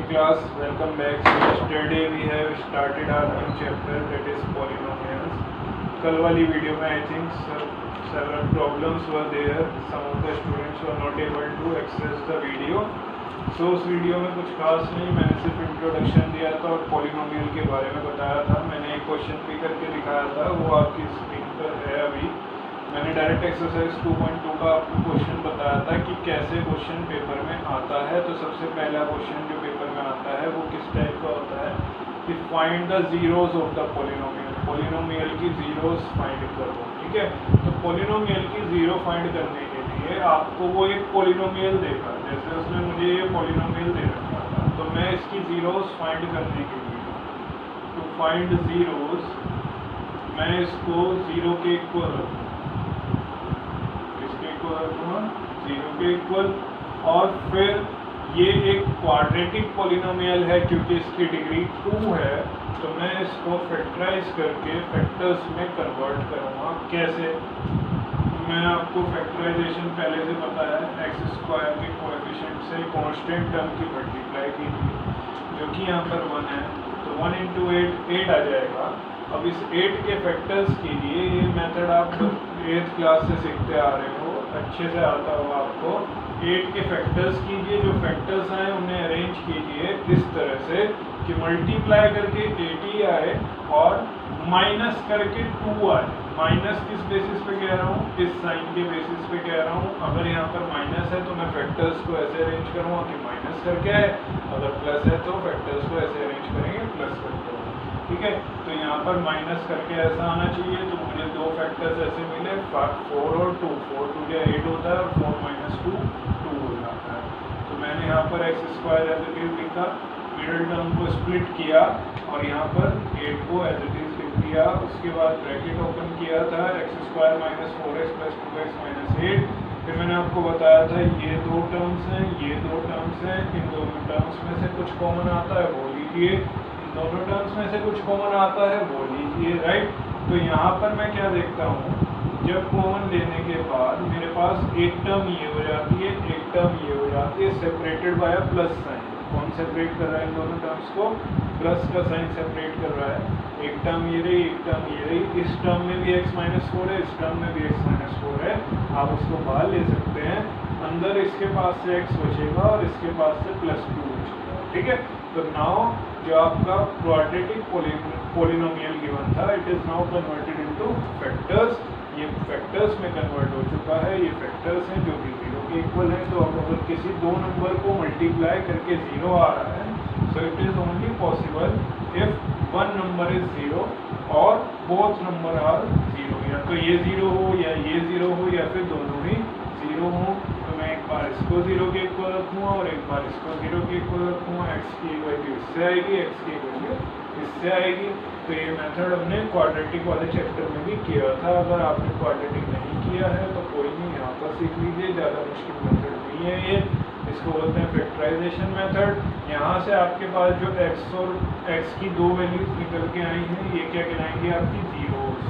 class, welcome back. So yesterday we have started our new chapter, that is polynomials. कल वाली video में I think several problems were there. Some of the students were not able to access the video. So उस video में कुछ खास नहीं, मैंने सिर्फ इंट्रोडक्शन दिया था और पॉलिनोमियल के बारे में बताया था. मैंने एक क्वेश्चन भी करके दिखाया था, वो आपकी स्क्रीन पर है अभी. मैंने डायरेक्ट एक्सरसाइज 2.2 का आपको क्वेश्चन बताया था कि कैसे क्वेश्चन पेपर में आता है. तो सबसे पहला क्वेश्चन जो पेपर में आता है वो किस टाइप का होता है कि find the zeros of the polynomial. Polynomial की जीरोस फाइंड करो. ठीक है, तो पॉलिनोमियल की जीरो फाइंड करने के लिए आपको वो एक पॉलिनोमियल देगा. जैसे उसने मुझे ये पॉलिनोमियल दे रखा था, तो मैं इसकी जीरोस फाइंड करने के लिए टू फाइंड जीरोस मैं इसको जीरो के इक्वल रखूँगा, जीरो के इक्वल. और फिर ये एक क्वाड्रेटिक पॉलिनोमियल है क्योंकि इसकी डिग्री 2 है, तो मैं इसको फैक्टराइज करके फैक्टर्स में कन्वर्ट करूँगा. कैसे? मैं आपको फैक्टराइजेशन पहले से पता है. एक्स स्क्वायर के कोएफिशिएंट से कांस्टेंट टर्म की मल्टीप्लाई कीजिए, जो कि यहाँ पर 1 है, तो 1 × 8 आ जाएगा. अब इस 8 के फैक्टर्स के लिए ये मेथड आप 8th क्लास से सीखते आ रहे हो, अच्छे से आता होगा आपको. 8 के फैक्टर्स कीजिए, जो फैक्टर्स आए उन्हें अरेंज कीजिए इस तरह से कि मल्टीप्लाई करके 80 आए और माइनस करके 2 आए. माइनस किस बेसिस पे कह रहा हूँ? इस साइन के बेसिस पे कह रहा हूँ. अगर यहाँ पर माइनस है तो मैं फैक्टर्स को ऐसे अरेंज करूँगा कि माइनस करके आए, अगर प्लस है तो फैक्टर्स को ऐसे अरेंज करेंगे प्लस करके. ठीक है, तो यहाँ पर माइनस करके ऐसा आना चाहिए. तो मुझे दो फैक्टर्स ऐसे मिले, 4 और 2. 4 2 8 होता है और 4 - 2 2 हो जाता है. तो मैंने यहाँ पर x square as it is लिखा, मिडल टर्म को स्प्लिट किया और यहाँ पर 8 को एज इट इज लिख दिया. उसके बाद ब्रैकेट ओपन किया था, एक्स स्क्वायर - 4x + 2x - 8. फिर मैंने आपको बताया था ये दो टर्म्स हैं, ये दो टर्म्स हैं, इन दोनों टर्म्स में से कुछ कॉमन आता है वो लीजिए, दोनों टर्म्स में से कुछ कॉमन आता है वो लीजिए. राइट, तो यहाँ पर मैं क्या देखता हूँ, जब कॉमन लेने के बाद मेरे पास एक टर्म ये हो जाती है, एक टर्म ये हो जाती है, separated by a plus sign. कौन सेपरेट कर रहा है इन दोनों टर्म्स को? प्लस का साइन सेपरेट कर रहा है. एक टर्म ये रही, एक टर्म ये रही. इस टर्म में भी x - 4 है, इस टर्म में भी x - 4 है. आप उसको बाहर ले सकते हैं. अंदर इसके पास से x बचेगा और इसके पास से +2 बचेगा. ठीक है, तो नाउ जो आपका क्वाड्रेटिक पॉलिनोमियल गिवन था, it is now converted into factors. ये फैक्टर्स में कन्वर्ट हो चुका है. ये फैक्टर्स हैं जो कि 0 के इक्वल हैं. तो अब अगर किसी दो नंबर को मल्टीप्लाई करके 0 आ रहा है, so it is only possible if one number is 0 और बोथ नंबर आर 0. या तो ये 0 हो या ये 0 हो या फिर दोनों ही 0 हो. तो मैं एक बार इसको 0 के इक्वल रखूँगा और एक बार इसको 0 के इक्वल रखूँगा. एक्स की वैल्यू इससे आएगी, एक्स की वैल्यू इससे आएगी. तो ये मेथड हमने क्वाड्रेटिक वाले चैप्टर में भी किया था. अगर आपने क्वाड्रेटिक नहीं किया है तो कोई नहीं, यहाँ पर सीख लीजिए, ज़्यादा मुश्किल मेथड नहीं है ये. इसको बोलते हैं फैक्टराइजेशन मेथड. यहाँ से आपके पास जो x और x की दो वैल्यूज निकल के आई हैं, ये क्या कहलाएंगी? आपकी जीरोस.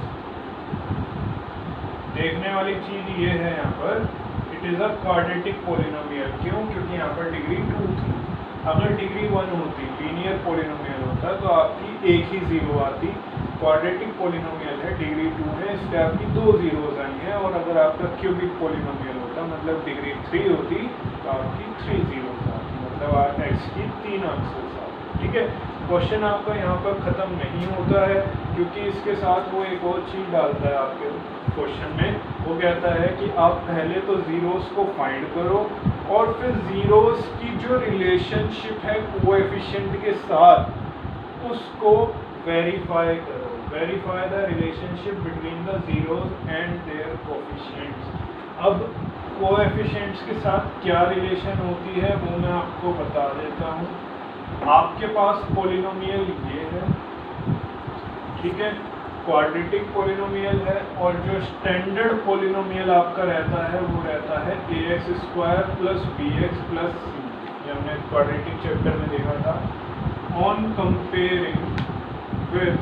देखने वाली चीज़ ये है यहाँ पर, it is a quadratic polynomial. क्यों? क्योंकि यहाँ पर डिग्री 2 थी. अगर डिग्री 1 होती, लीनियर पॉलिनोमियल होता, तो आपकी एक ही 0 आती. क्वाड्रेटिक पॉलिनोमियल है, डिग्री 2 है, इस पर आपकी 2 जीरोज आई हैं. और अगर आपका क्यूबिक पॉलिनोमियल होता, मतलब डिग्री 3 होती, तो आपकी 3 जीरोज आती, मतलब एक्स की 3 आंसर्स आती. ठीक है, क्वेश्चन आपका यहाँ पर ख़त्म नहीं होता है, क्योंकि इसके साथ वो एक और चीज़ डालता है आपके क्वेश्चन में. वो कहता है कि आप पहले तो जीरोस को फाइंड करो और फिर जीरोस की जो रिलेशनशिप है कोएफिशिएंट के साथ उसको वेरीफाई करो. Verify the relationship between the zeros and their coefficients. अब कोएफिशिएंट्स के साथ क्या रिलेशन होती है वो मैं आपको बता देता हूँ. आपके पास पॉलिनोमियल ये है, ठीक है, क्वाड्रेटिक पॉलिनोमियल है. और जो स्टैंडर्ड पॉलिनोमियल आपका रहता है वो रहता है ax² + bx + c. ये हमने क्वाड्रेटिक चैप्टर में देखा था. ऑन कंपेयरिंग विद,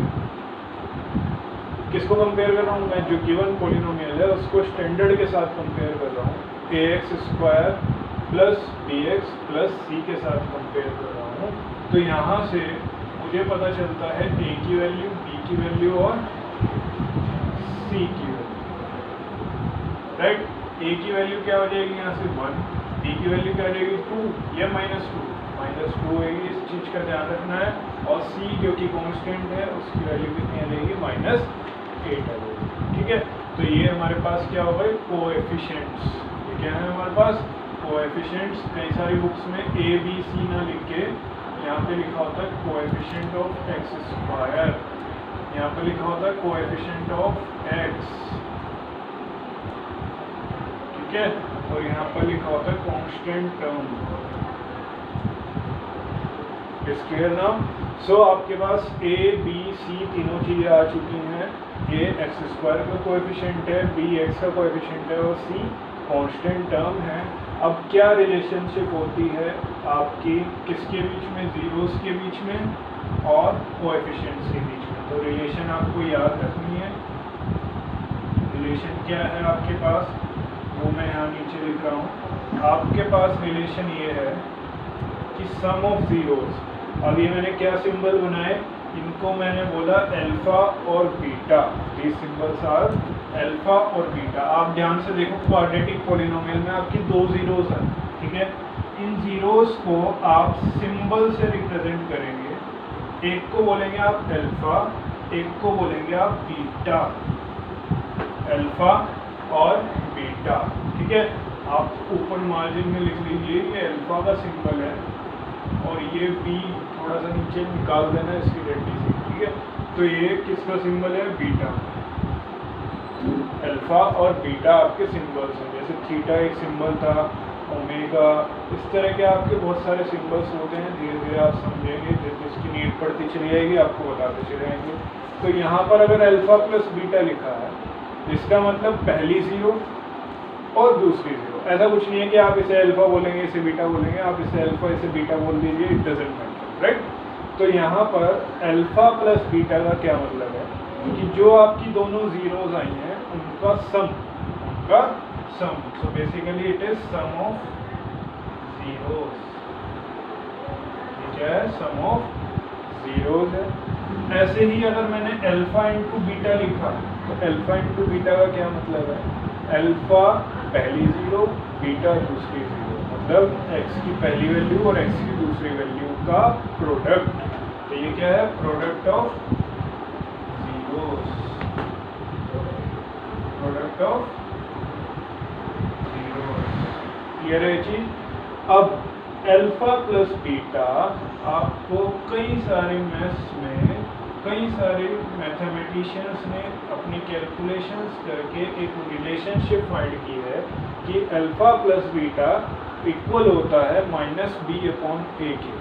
किसको कंपेयर कर रहा हूँ मैं? जो गिवन पॉलिनोमियल है उसको स्टैंडर्ड के साथ कंपेयर कर रहा हूँ. ax² plus b x plus c के साथ कंपेयर कर रहा हूँ, तो यहाँ से मुझे पता चलता है ए की वैल्यू, बी की वैल्यू और सी की वैल्यू, राइट। ए की वैल्यू क्या हो जाएगी यहाँ से 1, बी की वैल्यू क्या हो जाएगी 2 या -2 होगी, इस चीज़ का ध्यान रखना है। और सी जो कि कांस्टेंट है उसकी वैल्यू कितनी आ जाएगी -8 आ जाएगी, ठीक है। तो ये हमारे पास क्या होगा कोएफिशिएंट्स, ये क्या है हमारे पास कोएफिशिएंट्स। कई सारी बुक्स में ए बी सी ना लिख के यहाँ पे लिखा होता है कोएफिशिएंट ऑफ एक्स स्क्वायर, यहाँ पे लिखा होता है कोएफिशिएंट ऑफ एक्स, ठीक है। और यहाँ पर लिखा होता है constant term. Is clear now? So आपके पास ए बी सी तीनों चीज़ें आ चुकी हैं। ए एक्स स्क्वायर का कोएफिशिएंट है, बी एक्स का कोएफिशिएंट है और सी कांस्टेंट टर्म है। अब क्या रिलेशनशिप होती है आपकी किसके बीच में, जीरोस के बीच में और कोएफिशिएंट्स के बीच में। तो रिलेशन आपको याद रखनी है। रिलेशन क्या है आपके पास, वो मैं यहाँ नीचे लिख रहा हूँ। आपके पास रिलेशन ये है कि सम ऑफ जीरोस, अब ये मैंने क्या सिंबल बनाए, इनको मैंने बोला अल्फा और बीटा, ये सिंबल्स आर अल्फा और बीटा। आप ध्यान से देखो क्वाड्रेटिक पॉलिनोमियल में आपकी 2 जीरोस हैं, ठीक है। इन जीरोस को आप सिंबल से रिप्रेजेंट करेंगे, एक को बोलेंगे आप अल्फा, एक को बोलेंगे आप बीटा, अल्फा और बीटा, ठीक है। आप ऊपर मार्जिन में लिख लीजिए ये अल्फा का सिंबल है और ये बी थोड़ा सा नीचे निकाल देना इसकी रेडी से, ठीक है। तो ये किसका सिंबल है, बीटा। अल्फा और बीटा आपके सिंबल्स हैं, जैसे थीटा एक सिंबल था, ओमेगा, इस तरह के आपके बहुत सारे सिंबल्स होते हैं। धीरे धीरे आप समझेंगे, जैसे इसकी नीड पड़ती चली जाएगी आपको बताते चले जाएंगे। तो यहाँ पर अगर अल्फा प्लस बीटा लिखा है, इसका मतलब पहली जीरो और दूसरी जीरो। ऐसा कुछ नहीं है कि आप इसे अल्फा बोलेंगे इसे बीटा बोलेंगे, आप इसे अल्फा इसे बीटा बोल दीजिए, इट डजंट मैटर, राइट। तो यहाँ पर अल्फा प्लस बीटा का क्या मतलब है कि जो आपकी दोनों जीरोज आई हैं उनका sum, so basically it is sum of zeros. क्या है, सम ऑफ जीरोस है। ऐसे ही अगर मैंने अल्फा इंटू बीटा लिखा तो अल्फा इंटू बीटा का क्या मतलब है, अल्फा पहली जीरो, बीटा दूसरी जीरो, मतलब एक्स की पहली वैल्यू और एक्स की दूसरी वैल्यू का प्रोडक्ट। तो ये क्या है, product of zeros, product of zeros. Clear है चीज। अब अल्फा प्लस बीटा आपको कई सारे मैथ्स में कई सारे मैथमेटिशियंस ने अपनी कैलकुलेशंस करके एक रिलेशनशिप फाइंड की है कि अल्फा प्लस बीटा इक्वल होता है -b/a के।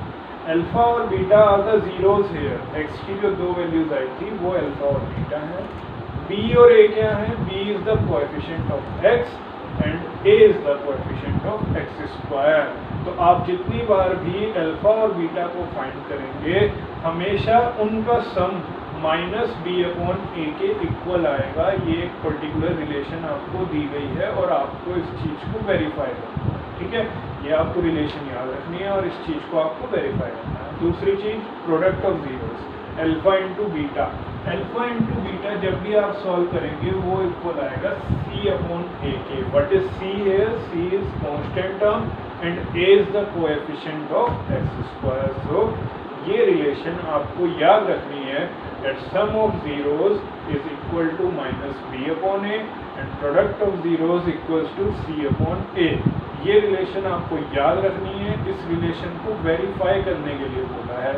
अल्फा और beta are the zeros here. X की जो दो वैल्यूज आई थी वो अल्फा और बीटा है। बी और ए क्या है, b is the coefficient of x and a is the coefficient of x square. तो आप जितनी बार भी अल्फा और बीटा को फाइंड करेंगे हमेशा उनका सम -b/a के इक्वल आएगा। ये एक पर्टिकुलर रिलेशन आपको दी गई है और आपको इस चीज़ को वेरीफाई करना है, ठीक है। ये आपको रिलेशन याद रखनी है और इस चीज़ को आपको वेरीफाई करना है। दूसरी चीज़ product of zeros, alpha into beta. Alpha into beta जब भी आप सॉल्व करेंगे वो इक्वल आएगा c/a के। व्हाट इज c है, c is constant term and a is the coefficient of x square. So ये रिलेशन आपको याद रखनी है that sum of zeros is equal to -b/a and product of zeros equals to c/a। ये relation आपको याद रखनी है। इस रिलेशन को वेरीफाई करने के लिए बोला है।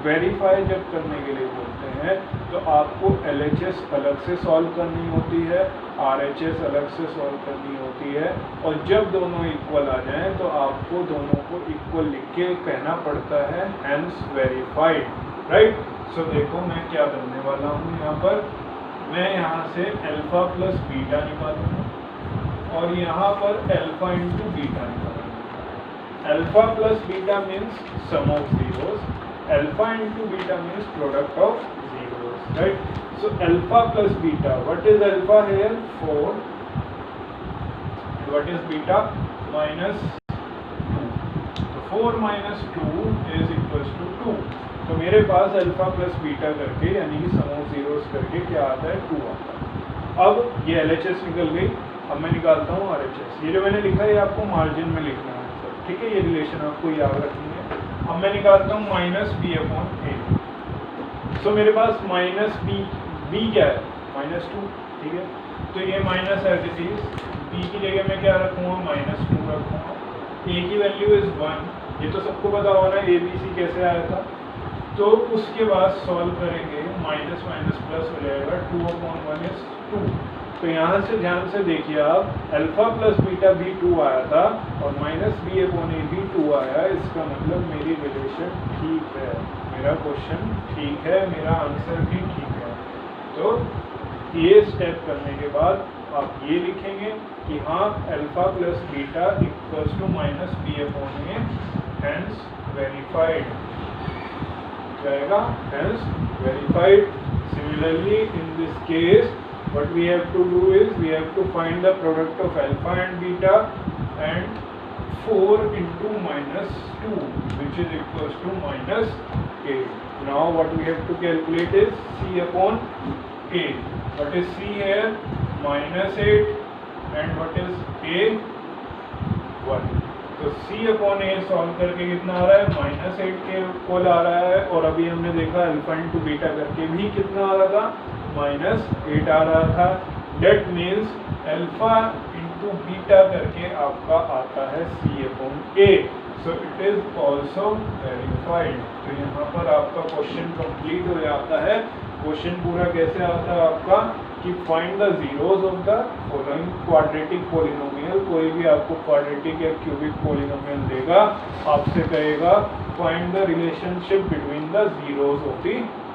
वेरीफाई जब करने के लिए बोलते हैं तो आपको LHS अलग से सॉल्व करनी होती है, RHS अलग से सॉल्व करनी होती है, और जब दोनों इक्वल आ जाएं तो आपको दोनों को इक्वल लिख के कहना पड़ता है हैंस वेरीफाइड, राइट। सो देखो मैं क्या करने वाला हूँ यहाँ पर, मैं यहाँ से अल्फा प्लस बीटा निकालूंगा और यहाँ पर अल्फा इंटू बीटा निकालूंगा। Alpha plus beta means sum of zeros, alpha into beta means product of zeros, right. So alpha plus beta, what is alpha here 4, what is beta 4 minus 2 is equals to 2। तो मेरे पास alpha plus beta करके यानी कि सम of zeros करके क्या आता है 2 आता है। अब ये LHS निकल गई, अब मैं निकालता हूँ RHS। ये जो मैंने लिखा है ये आपको मार्जिन में लिखना है सर, ठीक है, ये रिलेशन आपको याद रखनी है। अब मैं निकालता हूँ माइनस बी अपॉन ए। सो मेरे पास माइनस बी क्या है -2, ठीक है, तो ये minus as it is, b की जगह मैं क्या रखूँगा -2 रखूँगा। ए की वैल्यू इज 1, ये तो सबको पता हो रहा है ABC कैसे आया था। तो उसके बाद सॉल्व करेंगे, माइनस माइनस प्लस हो जाएगा, 2/1 इज 2। तो यहाँ से ध्यान से देखिए आप, अल्फा प्लस बीटा भी 2 आया था और माइनस बी अपॉन ए भी 2 आया। इसका मतलब मेरी रिलेशन ठीक है, मेरा क्वेश्चन ठीक है, मेरा आंसर भी ठीक है। तो ये स्टेप करने के बाद आप ये लिखेंगे कि हाँ alpha plus beta equals to minus b upon a, hence verified जाएगा, hence verified. Similarly in this case what we have to do is we have to find the product of alpha and beta and 4 into -2 which is equals to -8. Now what we have to calculate is C upon A. What is C here? -8 and what is A? 1. तो C upon A solve करके कितना आ रहा है -8 के equal आ रहा है। और अभी हमने देखा अल्फा इंटू बीटा करके भी कितना आ रहा था -8 आ रहा था। That means alpha into beta करके आपका आता है C upon A. So it is also verified. तो यहाँ पर आपका क्वेश्चन कंप्लीट हो जाता है। क्वेश्चन पूरा कैसे आता है आपका कि find the zeros of the following quadratic polynomial. कोई भी आपको क्वाड्रेटिक या क्यूबिक पॉलिनोमियल देगा, आपसे कहेगा find the relationship between the zeros of the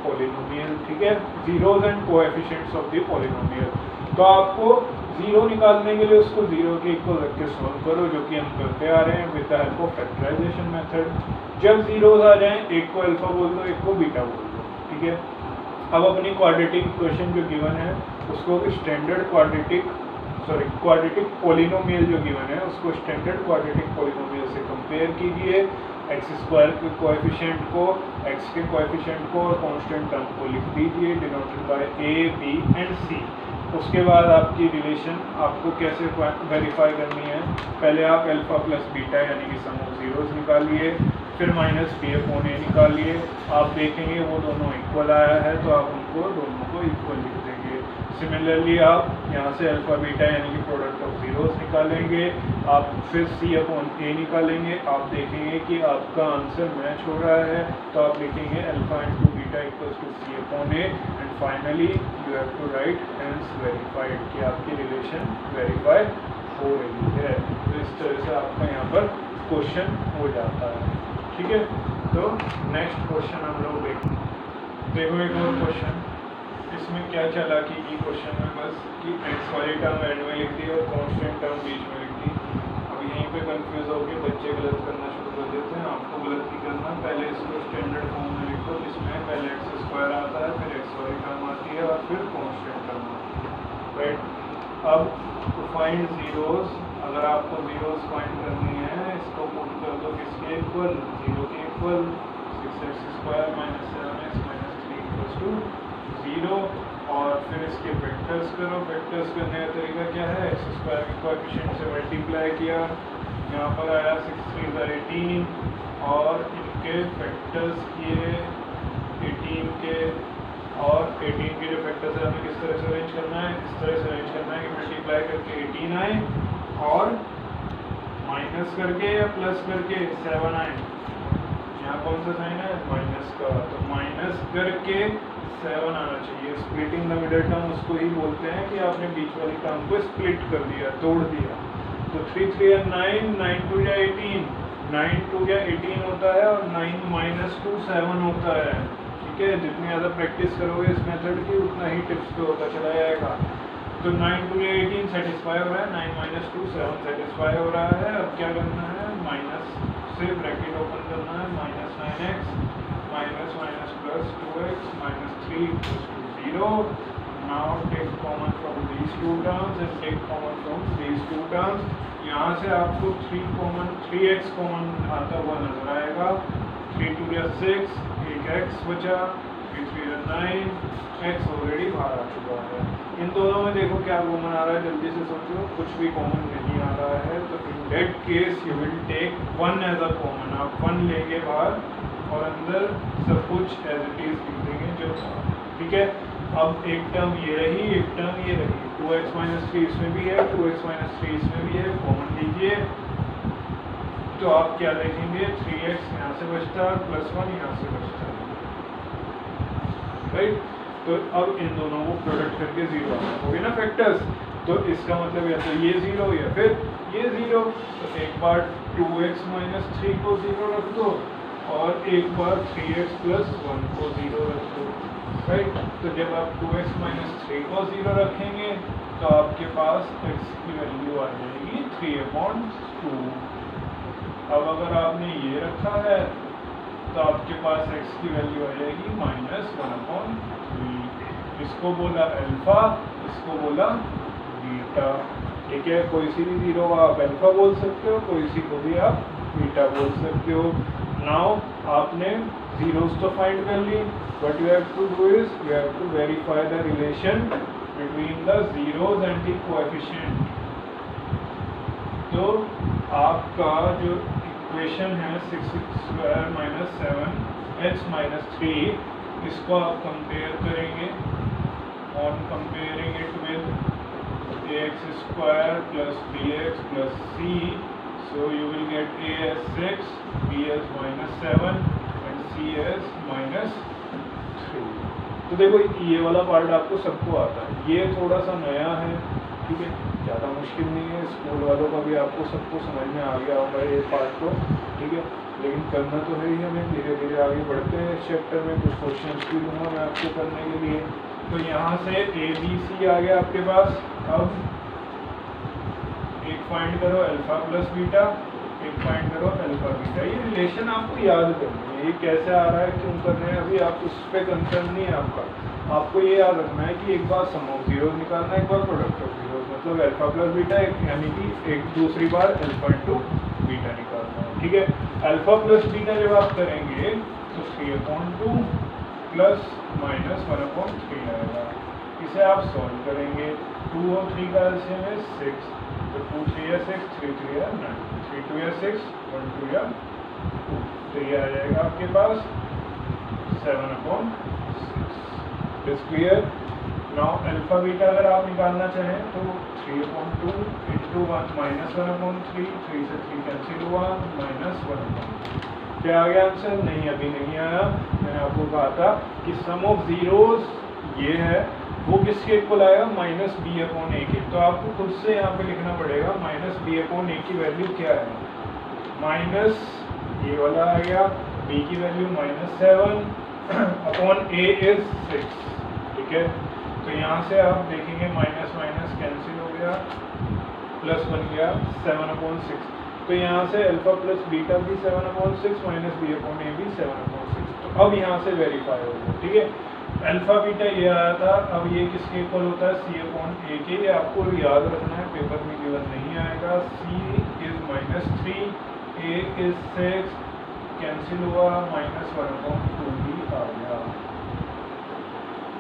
polynomial, ठीक है, zeros and coefficients of the polynomial. तो आपको जीरो निकालने के लिए उसको जीरो के इक्वल रख के सॉल्व करो, जो कि हम करते आ रहे हैं with the help of factorization method. जब जीरोस आ जाएं, एक को अल्फा बोल दो, एक को बीटा बोल दो, ठीक है। अब अपनी क्वाड्रेटिक इक्वेशन जो गिवन है उसको स्टैंडर्ड क्वाड्रेटिक पॉलिनोमियल जो गिवन है उसको स्टैंडर्ड क्वाड्रेटिक पॉलिनोमियल से कंपेयर कीजिए। x² के कोएफिशिएंट को, x के कोएफिशिएंट को और कांस्टेंट टर्म को लिख दीजिए denoted by a, b and c। उसके बाद आपकी रिलेशन आपको कैसे वेरीफाई करनी है, पहले आप अल्फा प्लस बीटा यानी कि सम ऑफ जीरोस निकालिए, फिर माइनस बी अपॉन ए निकालिए। आप देखेंगे वो दोनों इक्वल आया है तो आप उनको दोनों को इक्वल लिख देंगे। सिमिलरली आप यहाँ से अल्फा बीटा यानी कि प्रोडक्ट ऑफ जीरोस निकालेंगे, आप फिर सी अपॉन ए निकालेंगे। आप देखेंगे कि आपका आंसर मैच हो रहा है तो आप लिखेंगे alpha into beta equals to c upon a and finally you have to write hence verified कि आपकी रिलेशन वेरीफाई हो रही है। तो इस तरह से आपका यहाँ पर क्वेश्चन हो जाता है, ठीक है। तो नेक्स्ट क्वेश्चन हम लोग देखो एक और क्वेश्चन। इसमें क्या चला कि क्वेश्चन में बस कि एक्स वाली टर्म एंड में लिख दी और कांस्टेंट टर्म बीच में लिख दी। अब यहीं पे कंफ्यूज होकर बच्चे गलत करना शुरू कर देते हैं। आपको गलत नहीं करना, पहले इसको स्टैंडर्ड फॉर्म में लिखो जिसमें पहले x² आता है, फिर एक्स वाली टर्म आती है और फिर कांस्टेंट टर्म आती है, राइट। अब टू फाइंड जीरोस, अगर आपको जीरोस फाइंड करनी है इसको पुट कर दो किसके इक्वल, 0 के इक्वल, 6x² - 7x - 3 = 0 और फिर इसके वेक्टर्स करो। वेक्टर्स करने का तरीका क्या है, x² के कोएफिशिएंट से मल्टीप्लाई किया, यहाँ पर आया 6 3 18 और इनके फैक्टर्स किए 18 के, और 18 के जो फैक्टर्स है हमें किस तरह से अरेंज करना है, इस तरह से अरेंज करना है कि मल्टीप्लाई करके 18 आए और माइनस करके या प्लस करके 7 आए। यहाँ कौन सा साइन है, माइनस का, तो माइनस करके 7 आना चाहिए। स्प्लिटिंग द मिडल टर्म उसको ही बोलते हैं कि आपने बीच वाली टर्म को स्प्लिट कर दिया, तोड़ दिया। तो 3 3 9, 9 2 या 18, 9 2 या 18 होता है और 9 - 2 7 होता है, ठीक है। जितनी ज़्यादा प्रैक्टिस करोगे इस मेथड की उतना ही टिप्स पे होता चला जाएगा। तो 9 2 या 18 सेटिस्फाई हो रहा है, 9 - 2 7 सेटिस्फाई हो रहा है। अब क्या करना है, माइनस से ब्रैकेट ओपन करना है, -9x - -2x - 3 = 0, now take common from these two terms and take common from these two terms. यहाँ से आपको 3x कॉमन आता हुआ नजर आएगा। 3 2 6, एक x बचा, 3 3 9, x ऑलरेडी बाहर आ चुका है। इन दोनों में देखो क्या कॉमन आ रहा है, जल्दी से सोचो। कुछ भी कॉमन नहीं आ रहा है, तो in that case you will take 1 as a common. आप 1 लेंगे बाहर और अंदर सब कुछ एज इट इज लिख देंगे जो था, ठीक है। अब एक टर्म ये रही, एक टर्म ये रही। 2x - 3 इसमें भी है, 2x - 3 इसमें भी है, कॉमन लीजिए। तो आप क्या देखेंगे, 3x यहाँ से बचता है, +1 यहाँ से बचता है, राइट। तो अब इन दोनों को प्रोडक्ट करके 0 आना हो गया ना फैक्टर्स। तो इसका मतलब या तो ये 0 या फिर ये 0। तो एक बार 2x - 3 को 0 रख दो और एक बार 3x + 1 को 0 रख दो, राइट। तो जब आप 2x - 3 को 0 रखेंगे तो आपके पास x की वैल्यू आ जाएगी 3/2। अब अगर आपने ये रखा है तो आपके पास x की वैल्यू आ जाएगी -1/3। इसको बोला अल्फा, इसको बोला बीटा, ठीक है। कोई सी भी 0 आप अल्फा बोल सकते हो, कोई सी को भी आप बीटा बोल सकते हो। नाउ आपने zeros तो फाइंड कर ली, what you have to do is you have to verify the relation between the zeros and the coefficient। तो आपका जो इक्वेशन है 6x² - 7x - 3, इसको आप कंपेयर करेंगे on comparing it with ax² + bx + c। So you will get a as 6, b as -7 and c as -3। तो देखो ये वाला पार्ट आपको सबको आता है, ये थोड़ा सा नया है, ठीक है, ज़्यादा मुश्किल नहीं है। स्कूल वालों का भी आपको सबको समझ में आ गया होगा ये पार्ट को, ठीक है। लेकिन करना तो है ही हमें, धीरे धीरे आगे बढ़ते हैं इस चैप्टर में। कुछ क्वेश्चन भी दूंगा मैं आपको करने के लिए। तो यहाँ से a b c आ गया आपके पास। अब एक फाइंड करो अल्फा + बीटा, एक फाइंड करो अल्फा बीटा। ये रिलेशन आपको याद करनी है, ये कैसे आ रहा है, क्यों कर रहे हैं, अभी आप उस पर कंसर्न नहीं है आपका। आपको ये याद रखना है कि एक बार सम ऑफ जीरोस निकालना है, एक बार प्रोडक्ट ऑफ जीरोस, मतलब अल्फा + बीटा, यानी कि एक दूसरी बार अल्फा × बीटा निकालना है, ठीक है। अल्फा + बीटा जब आप करेंगे तो 3/2 + -1/3 आएगा। इसे आप सॉल्व करेंगे। 2 और 3 का एलसीएम है 6, तो 2 3 6, 3 3 9, 3 2 6, 1 2 2। तो ये आ जाएगा आपके पास 7/6। Is clear. Now alpha beta अगर आप निकालना चाहें तो 3/2 × 1 -1/3, 3 से 3 कैंसिल हुआ, -1/3। क्या आ गया आंसर? नहीं, अभी नहीं आया। मैंने आपको कहा था कि सम ऑफ जीरोस ये है, वो किसके इक्वल आएगा, -b/a के। तो आपको खुद से यहाँ पे लिखना पड़ेगा -b/a की वैल्यू क्या है, माइनस ये वाला आ गया, b की वैल्यू -7/a इज 6, ठीक है। तो यहाँ से आप देखेंगे माइनस माइनस कैंसिल हो गया, प्लस बन गया 7/6। तो यहाँ से अल्फा + बीटा भी 7/6 माइनस b/a भी 7/6। तो अब यहाँ से वेरीफाई हो गया, ठीक है। अल्फा बीटा ये आया था, अब ये किसके इक्वल होता है, c/a के। ये आपको याद रखना है, पेपर में गिवन नहीं आएगा। c is -3, a is 6, cancel हुआ, -1/2 भी आ गया,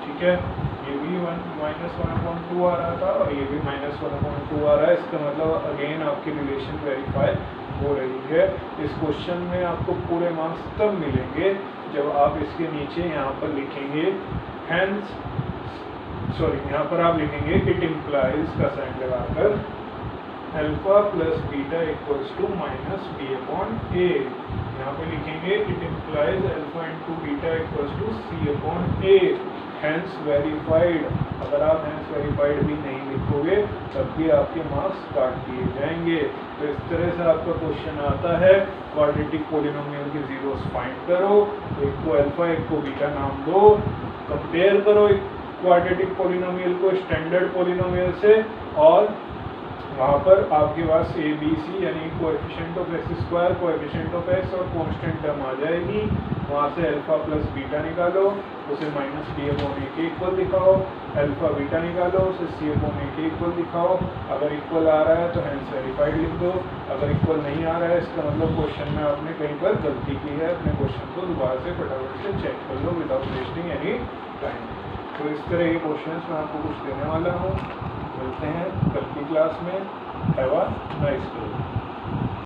ठीक है। ये भी -1/2 आ रहा था और ये भी -1/2 आ रहा है। इसका मतलब अगेन आपकी रिलेशन वेरीफाई हो रही है। इस क्वेश्चन में आपको पूरे मार्क्स तब मिलेंगे जब आप इसके नीचे यहाँ पर लिखेंगे हेंस, सॉरी यहाँ पर आप लिखेंगे इट इम्प्लाइज का साइन लगाकर alpha + beta equals to -b/a। यहाँ पे लिखेंगे it implies alpha × beta equals to c/a, hence verified. अगर आप हैंस वेरीफाइड भी नहीं लिखोगे तब भी आपके मार्क्स काट दिए जाएंगे। तो इस तरह से आपका क्वेश्चन आता है, क्वाड्रेटिक पॉलिनोमियल के जीरोस फाइंड करो, एक को अल्फा एक को बीटा नाम दो, कंपेयर करो एक क्वाड्रेटिक पॉलिनोमियल को स्टैंडर्ड पॉलिनोमियल से, और वहाँ पर आपके पास ए बी सी यानी coefficient of x square, coefficient of x और कांस्टेंट टर्म आ जाएगी। वहाँ से अल्फा प्लस बीटा निकालो, उसे माइनस डी अपॉन ए के इक्वल दिखाओ, अल्फा बीटा निकालो, उसे सी अपॉन ए के इक्वल दिखाओ। अगर इक्वल आ रहा है तो हैंस वेरीफाइड लिख दो, अगर इक्वल नहीं आ रहा है इसका मतलब क्वेश्चन में आपने कहीं पर गलती की है। अपने क्वेश्चन को दोबारा से फटाफट से चेक कर लो विदाउट वेस्टिंग एनी टाइम। तो इस तरह के क्वेश्चन मैं आपको कुछ देने वाला हूँ। मिलते हैं कल की क्लास में। Have a nice day.